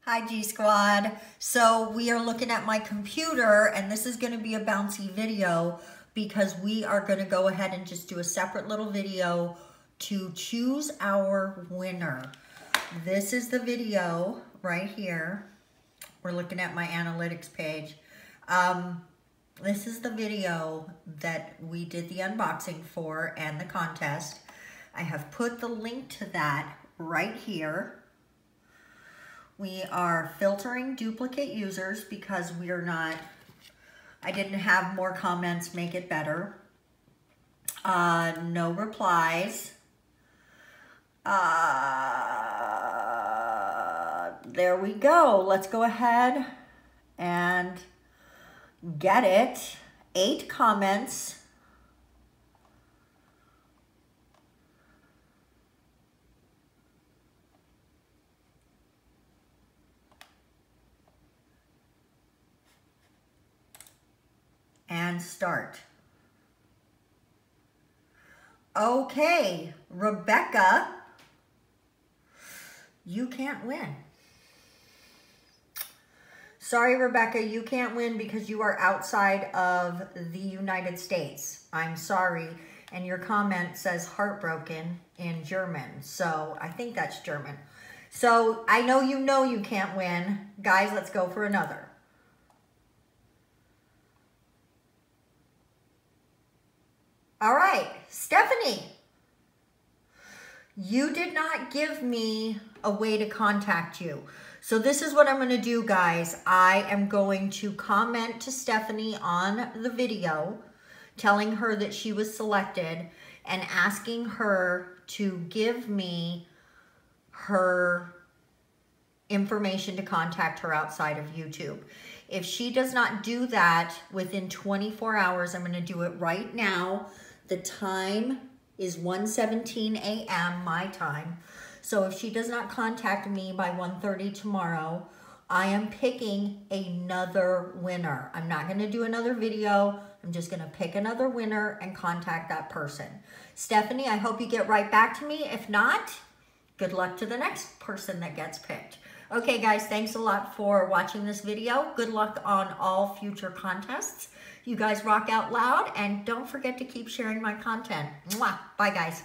Hi G Squad. So we are looking at my computer and this is going to be a bouncy video because we are going to go ahead and just do a separate little video to choose our winner. This is the video right here. We're looking at my analytics page. This is the video that we did the unboxing for and the contest. I have put the link to that right here. We are filtering duplicate users because we are not, I didn't have more comments make it better. No replies. There we go. Let's go ahead and get it. 8 comments. And start. Okay, Rebecca, you can't win. Sorry, Rebecca, you can't win because you are outside of the United States. I'm sorry. And your comment says heartbroken in German. So I think that's German. So I know you can't win. Guys, let's go for another. All right, Stephanie, you did not give me a way to contact you. So this is what I'm going to do, guys. I am going to comment to Stephanie on the video, telling her that she was selected and asking her to give me her information to contact her outside of YouTube. If she does not do that within 24 hours, I'm going to do it right now. The time is 1:17 a.m. my time. So if she does not contact me by 1:30 tomorrow, I am picking another winner. I'm not going to do another video. I'm just going to pick another winner and contact that person. Stephanie, I hope you get right back to me. If not, good luck to the next person that gets picked. Okay, guys, thanks a lot for watching this video. Good luck on all future contests. You guys rock out loud, and don't forget to keep sharing my content. Mwah. Bye, guys.